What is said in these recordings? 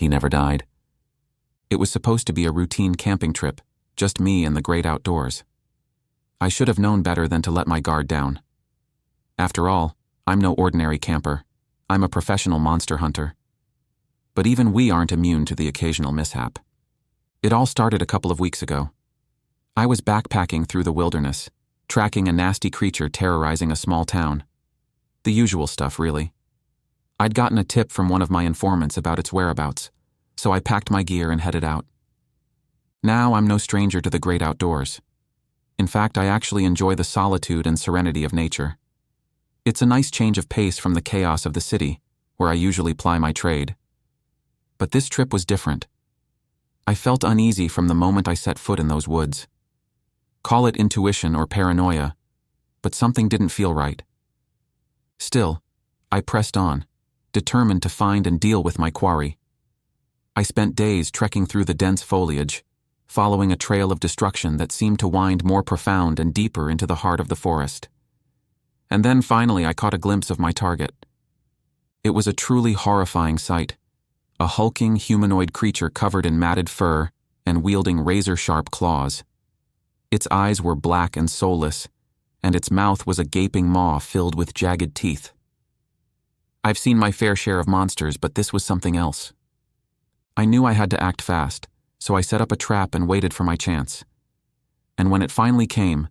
He never died. It was supposed to be a routine camping trip, just me and the great outdoors. I should have known better than to let my guard down. After all, I'm no ordinary camper. I'm a professional monster hunter. But even we aren't immune to the occasional mishap. It all started a couple of weeks ago. I was backpacking through the wilderness, tracking a nasty creature terrorizing a small town. The usual stuff, really. I'd gotten a tip from one of my informants about its whereabouts, so I packed my gear and headed out. Now I'm no stranger to the great outdoors. In fact, I actually enjoy the solitude and serenity of nature. It's a nice change of pace from the chaos of the city, where I usually ply my trade. But this trip was different. I felt uneasy from the moment I set foot in those woods. Call it intuition or paranoia, but something didn't feel right. Still, I pressed on, determined to find and deal with my quarry. I spent days trekking through the dense foliage, following a trail of destruction that seemed to wind more profound and deeper into the heart of the forest. And then finally I caught a glimpse of my target. It was a truly horrifying sight, a hulking humanoid creature covered in matted fur and wielding razor-sharp claws. Its eyes were black and soulless, and its mouth was a gaping maw filled with jagged teeth. I've seen my fair share of monsters, but this was something else. I knew I had to act fast, so I set up a trap and waited for my chance. And when it finally came,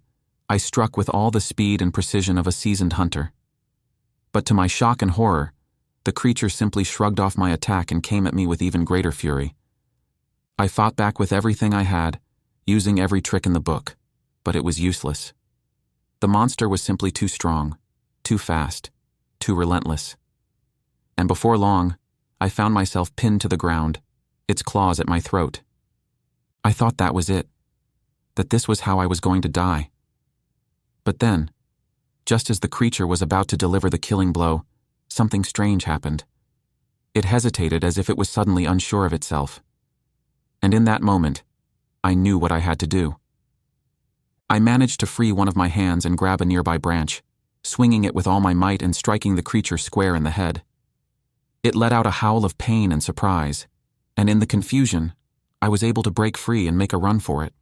I struck with all the speed and precision of a seasoned hunter. But to my shock and horror, the creature simply shrugged off my attack and came at me with even greater fury. I fought back with everything I had, using every trick in the book, but it was useless. The monster was simply too strong, too fast, too relentless. And before long, I found myself pinned to the ground, its claws at my throat. I thought that was it, that this was how I was going to die. But then, just as the creature was about to deliver the killing blow, something strange happened. It hesitated as if it was suddenly unsure of itself. And in that moment, I knew what I had to do. I managed to free one of my hands and grab a nearby branch, swinging it with all my might and striking the creature square in the head. It let out a howl of pain and surprise, and in the confusion, I was able to break free and make a run for it.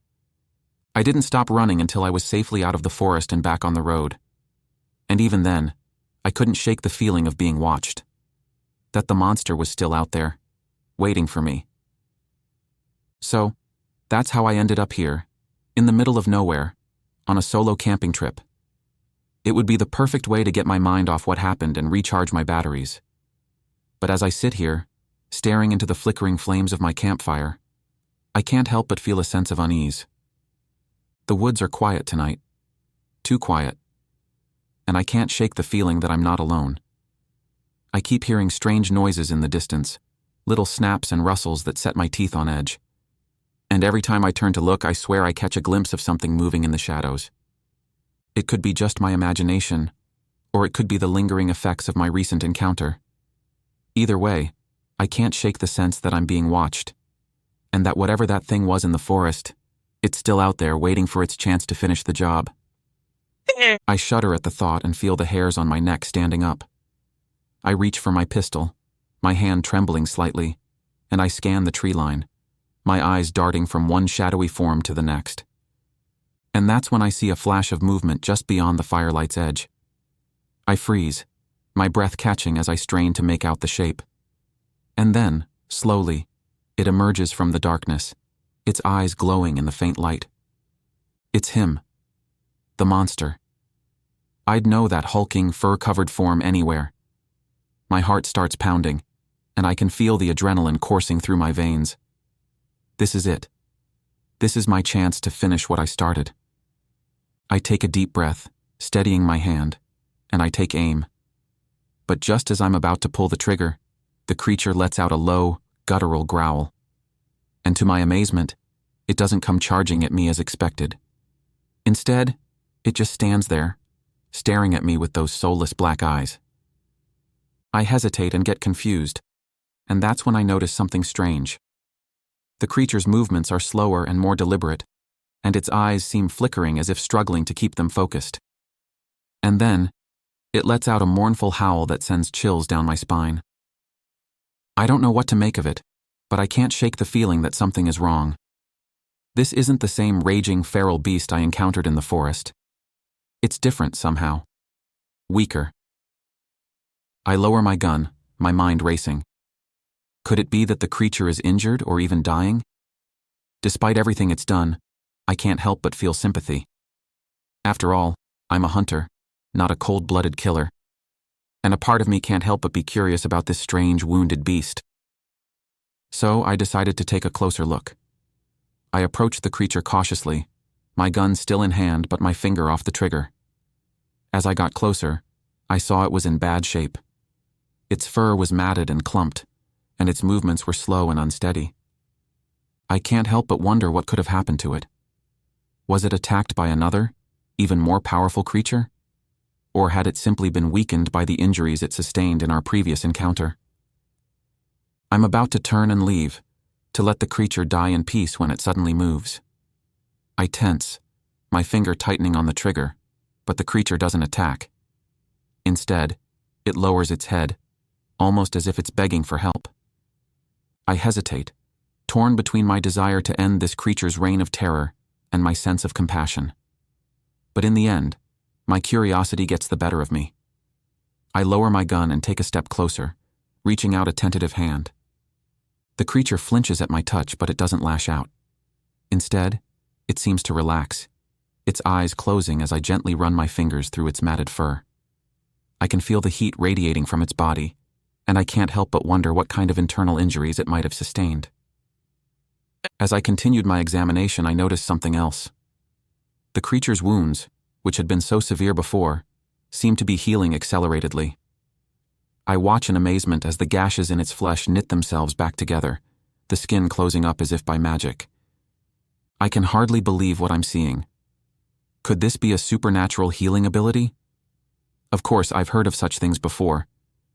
I didn't stop running until I was safely out of the forest and back on the road. And even then, I couldn't shake the feeling of being watched. That the monster was still out there, waiting for me. So, that's how I ended up here, in the middle of nowhere, on a solo camping trip. It would be the perfect way to get my mind off what happened and recharge my batteries. But as I sit here, staring into the flickering flames of my campfire, I can't help but feel a sense of unease. The woods are quiet tonight. Too quiet. And I can't shake the feeling that I'm not alone. I keep hearing strange noises in the distance, little snaps and rustles that set my teeth on edge. And every time I turn to look, I swear I catch a glimpse of something moving in the shadows. It could be just my imagination, or it could be the lingering effects of my recent encounter. Either way, I can't shake the sense that I'm being watched, and that whatever that thing was in the forest, it's still out there waiting for its chance to finish the job. I shudder at the thought and feel the hairs on my neck standing up. I reach for my pistol, my hand trembling slightly, and I scan the tree line, my eyes darting from one shadowy form to the next. And that's when I see a flash of movement just beyond the firelight's edge. I freeze, my breath catching as I strain to make out the shape. And then, slowly, it emerges from the darkness, its eyes glowing in the faint light. It's him. The monster. I'd know that hulking, fur-covered form anywhere. My heart starts pounding, and I can feel the adrenaline coursing through my veins. This is it. This is my chance to finish what I started. I take a deep breath, steadying my hand, and I take aim. But just as I'm about to pull the trigger, the creature lets out a low, guttural growl. And to my amazement, it doesn't come charging at me as expected. Instead, it just stands there, staring at me with those soulless black eyes. I hesitate and get confused, and that's when I notice something strange. The creature's movements are slower and more deliberate, and its eyes seem flickering as if struggling to keep them focused. And then, it lets out a mournful howl that sends chills down my spine. I don't know what to make of it, but I can't shake the feeling that something is wrong. This isn't the same raging feral beast I encountered in the forest. It's different somehow. Weaker. I lower my gun, my mind racing. Could it be that the creature is injured or even dying? Despite everything it's done, I can't help but feel sympathy. After all, I'm a hunter, not a cold-blooded killer. And a part of me can't help but be curious about this strange, wounded beast. So I decided to take a closer look. I approached the creature cautiously, my gun still in hand but my finger off the trigger. As I got closer, I saw it was in bad shape. Its fur was matted and clumped, and its movements were slow and unsteady. I can't help but wonder what could have happened to it. Was it attacked by another, even more powerful creature? Or had it simply been weakened by the injuries it sustained in our previous encounter? I'm about to turn and leave, to let the creature die in peace when it suddenly moves. I tense, my finger tightening on the trigger, but the creature doesn't attack. Instead, it lowers its head, almost as if it's begging for help. I hesitate, torn between my desire to end this creature's reign of terror and my sense of compassion. But in the end, my curiosity gets the better of me. I lower my gun and take a step closer, reaching out a tentative hand. The creature flinches at my touch, but it doesn't lash out. Instead, it seems to relax, its eyes closing as I gently run my fingers through its matted fur. I can feel the heat radiating from its body, and I can't help but wonder what kind of internal injuries it might have sustained. As I continued my examination, I noticed something else. The creature's wounds, which had been so severe before, seemed to be healing acceleratedly. I watch in amazement as the gashes in its flesh knit themselves back together, the skin closing up as if by magic. I can hardly believe what I'm seeing. Could this be a supernatural healing ability? Of course, I've heard of such things before,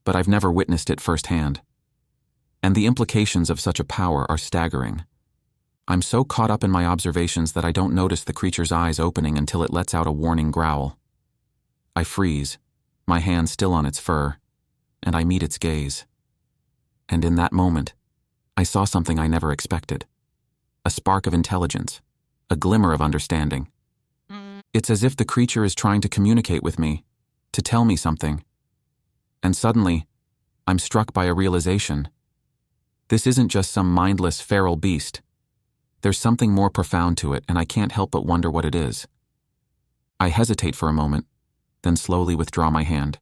but I've never witnessed it firsthand. And the implications of such a power are staggering. I'm so caught up in my observations that I don't notice the creature's eyes opening until it lets out a warning growl. I freeze, my hand still on its fur, and I meet its gaze. And in that moment, I saw something I never expected. A spark of intelligence, a glimmer of understanding. It's as if the creature is trying to communicate with me, to tell me something. And suddenly, I'm struck by a realization. This isn't just some mindless feral beast. There's something more profound to it, and I can't help but wonder what it is. I hesitate for a moment, then slowly withdraw my hand.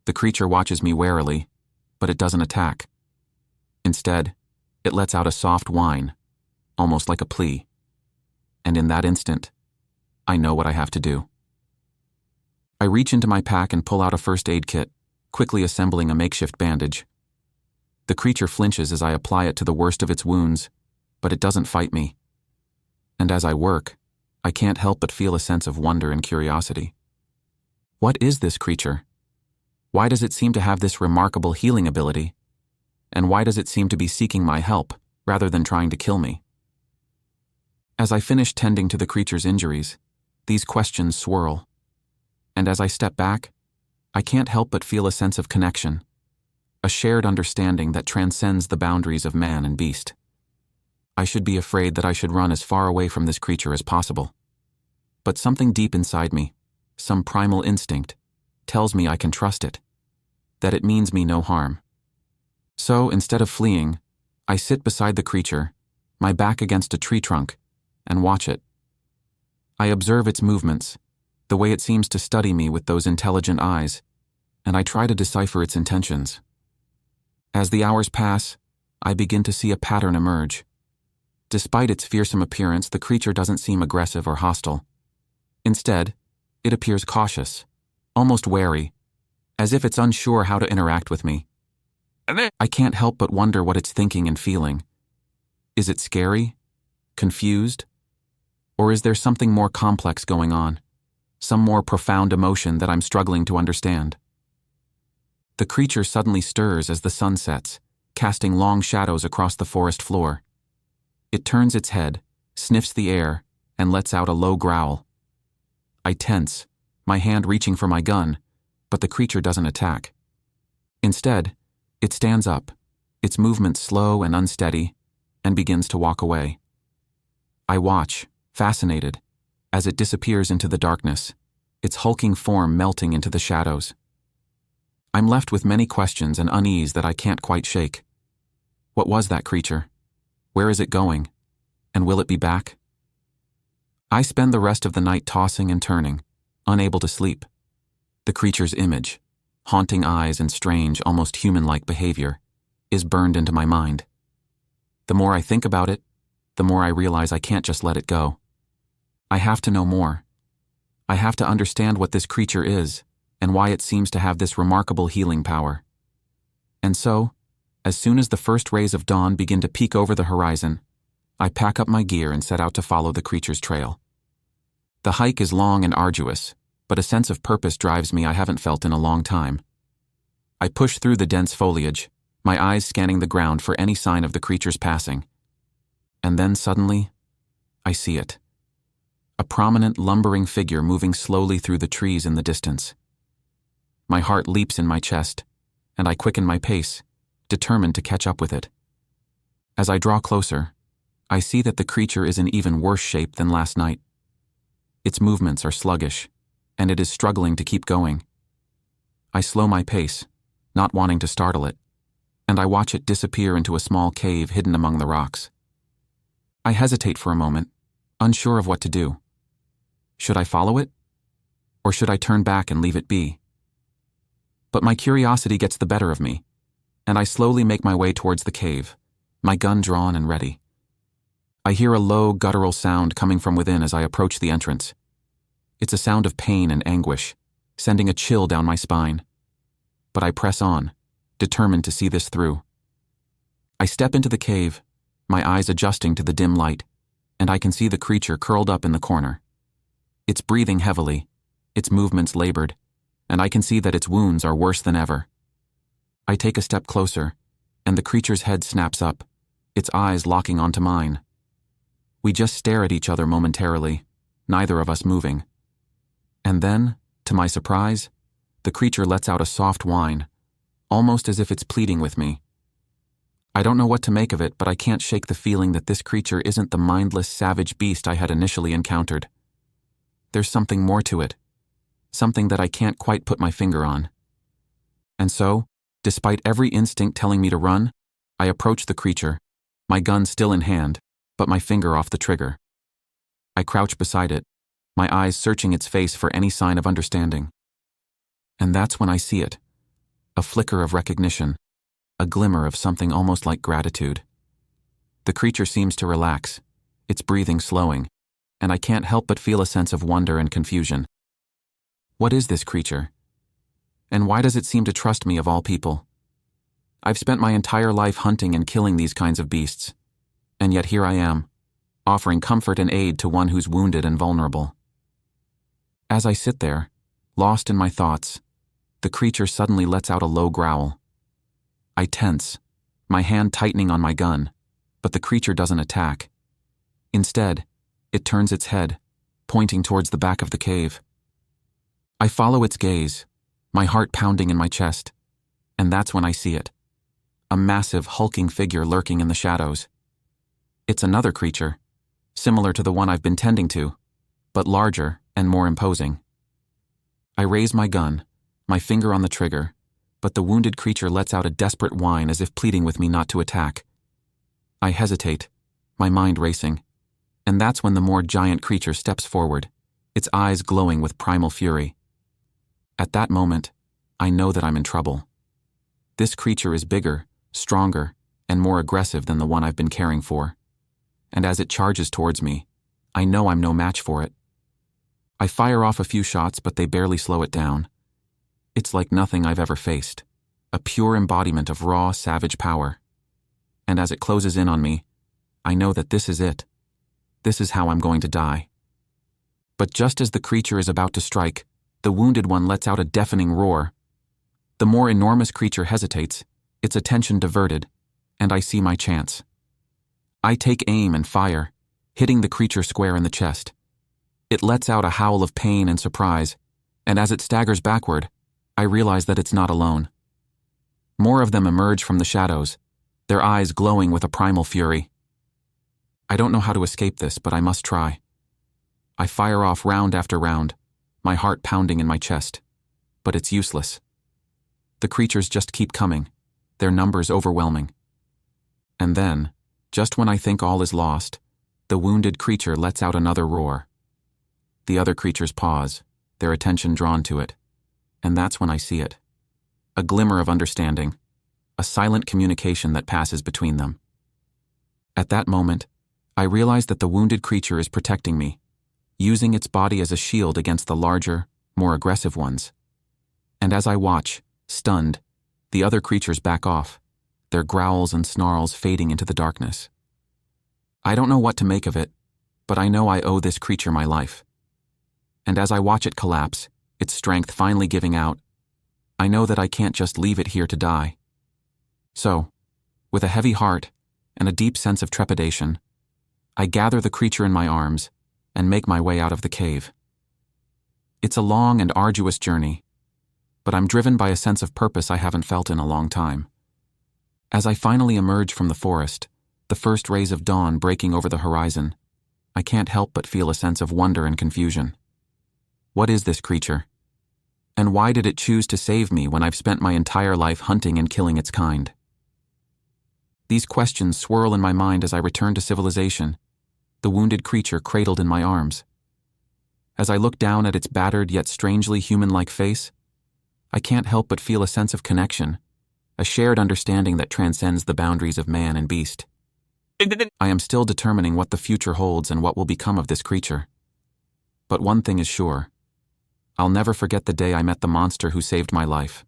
The creature watches me warily, but it doesn't attack. Instead, it lets out a soft whine, almost like a plea. And in that instant, I know what I have to do. I reach into my pack and pull out a first aid kit, quickly assembling a makeshift bandage. The creature flinches as I apply it to the worst of its wounds, but it doesn't fight me. And as I work, I can't help but feel a sense of wonder and curiosity. What is this creature? Why does it seem to have this remarkable healing ability? And why does it seem to be seeking my help, rather than trying to kill me? As I finish tending to the creature's injuries, these questions swirl. And as I step back, I can't help but feel a sense of connection, a shared understanding that transcends the boundaries of man and beast. I should be afraid that I should run as far away from this creature as possible. But something deep inside me, some primal instinct, tells me I can trust it, that it means me no harm. So, instead of fleeing, I sit beside the creature, my back against a tree trunk, and watch it. I observe its movements, the way it seems to study me with those intelligent eyes, and I try to decipher its intentions. As the hours pass, I begin to see a pattern emerge. Despite its fearsome appearance, the creature doesn't seem aggressive or hostile. Instead, it appears cautious, almost wary, as if it's unsure how to interact with me. I can't help but wonder what it's thinking and feeling. Is it scary? Confused? Or is there something more complex going on? Some more profound emotion that I'm struggling to understand? The creature suddenly stirs as the sun sets, casting long shadows across the forest floor. It turns its head, sniffs the air, and lets out a low growl. I tense, my hand reaching for my gun, but the creature doesn't attack. Instead, it stands up, its movement slow and unsteady, and begins to walk away. I watch, fascinated, as it disappears into the darkness, its hulking form melting into the shadows. I'm left with many questions and unease that I can't quite shake. What was that creature? Where is it going? And will it be back? I spend the rest of the night tossing and turning, unable to sleep. The creature's image, haunting eyes and strange, almost human-like behavior, is burned into my mind. The more I think about it, the more I realize I can't just let it go. I have to know more. I have to understand what this creature is and why it seems to have this remarkable healing power. And so, as soon as the first rays of dawn begin to peek over the horizon, I pack up my gear and set out to follow the creature's trail. The hike is long and arduous, but a sense of purpose drives me I haven't felt in a long time. I push through the dense foliage, my eyes scanning the ground for any sign of the creature's passing. And then suddenly, I see it. A prominent, lumbering figure moving slowly through the trees in the distance. My heart leaps in my chest, and I quicken my pace, determined to catch up with it. As I draw closer, I see that the creature is in even worse shape than last night. Its movements are sluggish, and it is struggling to keep going. I slow my pace, not wanting to startle it, and I watch it disappear into a small cave hidden among the rocks. I hesitate for a moment, unsure of what to do. Should I follow it? Or should I turn back and leave it be? But my curiosity gets the better of me, and I slowly make my way towards the cave, my gun drawn and ready. I hear a low, guttural sound coming from within as I approach the entrance. It's a sound of pain and anguish, sending a chill down my spine. But I press on, determined to see this through. I step into the cave, my eyes adjusting to the dim light, and I can see the creature curled up in the corner. It's breathing heavily, its movements labored, and I can see that its wounds are worse than ever. I take a step closer, and the creature's head snaps up, its eyes locking onto mine. We just stare at each other momentarily, neither of us moving. And then, to my surprise, the creature lets out a soft whine, almost as if it's pleading with me. I don't know what to make of it, but I can't shake the feeling that this creature isn't the mindless, savage beast I had initially encountered. There's something more to it, something that I can't quite put my finger on. And so, despite every instinct telling me to run, I approach the creature, my gun still in hand, but my finger off the trigger. I crouch beside it, my eyes searching its face for any sign of understanding. And that's when I see it. A flicker of recognition, a glimmer of something almost like gratitude. The creature seems to relax, its breathing slowing, and I can't help but feel a sense of wonder and confusion. What is this creature? And why does it seem to trust me of all people? I've spent my entire life hunting and killing these kinds of beasts, and yet here I am, offering comfort and aid to one who's wounded and vulnerable. As I sit there, lost in my thoughts, the creature suddenly lets out a low growl. I tense, my hand tightening on my gun, but the creature doesn't attack. Instead, it turns its head, pointing towards the back of the cave. I follow its gaze, my heart pounding in my chest, and that's when I see it. A massive, hulking figure lurking in the shadows. It's another creature, similar to the one I've been tending to, but larger and more imposing. I raise my gun, my finger on the trigger, but the wounded creature lets out a desperate whine as if pleading with me not to attack. I hesitate, my mind racing, and that's when the more giant creature steps forward, its eyes glowing with primal fury. At that moment, I know that I'm in trouble. This creature is bigger, stronger, and more aggressive than the one I've been caring for. And as it charges towards me, I know I'm no match for it. I fire off a few shots, but they barely slow it down. It's like nothing I've ever faced, a pure embodiment of raw, savage power. And as it closes in on me, I know that this is it. This is how I'm going to die. But just as the creature is about to strike, the wounded one lets out a deafening roar. The more enormous creature hesitates, its attention diverted, and I see my chance. I take aim and fire, hitting the creature square in the chest. It lets out a howl of pain and surprise, and as it staggers backward, I realize that it's not alone. More of them emerge from the shadows, their eyes glowing with a primal fury. I don't know how to escape this, but I must try. I fire off round after round, my heart pounding in my chest. But it's useless. The creatures just keep coming, their numbers overwhelming. And then, just when I think all is lost, the wounded creature lets out another roar. The other creatures pause, their attention drawn to it. And that's when I see it. A glimmer of understanding, a silent communication that passes between them. At that moment, I realize that the wounded creature is protecting me, using its body as a shield against the larger, more aggressive ones. And as I watch, stunned, the other creatures back off, their growls and snarls fading into the darkness. I don't know what to make of it, but I know I owe this creature my life. And as I watch it collapse, its strength finally giving out, I know that I can't just leave it here to die. So, with a heavy heart and a deep sense of trepidation, I gather the creature in my arms and make my way out of the cave. It's a long and arduous journey, but I'm driven by a sense of purpose I haven't felt in a long time. As I finally emerge from the forest, the first rays of dawn breaking over the horizon, I can't help but feel a sense of wonder and confusion. What is this creature? And why did it choose to save me when I've spent my entire life hunting and killing its kind? These questions swirl in my mind as I return to civilization, the wounded creature cradled in my arms. As I look down at its battered yet strangely human-like face, I can't help but feel a sense of connection, a shared understanding that transcends the boundaries of man and beast. I am still determining what the future holds and what will become of this creature. But one thing is sure. I'll never forget the day I met the monster who saved my life.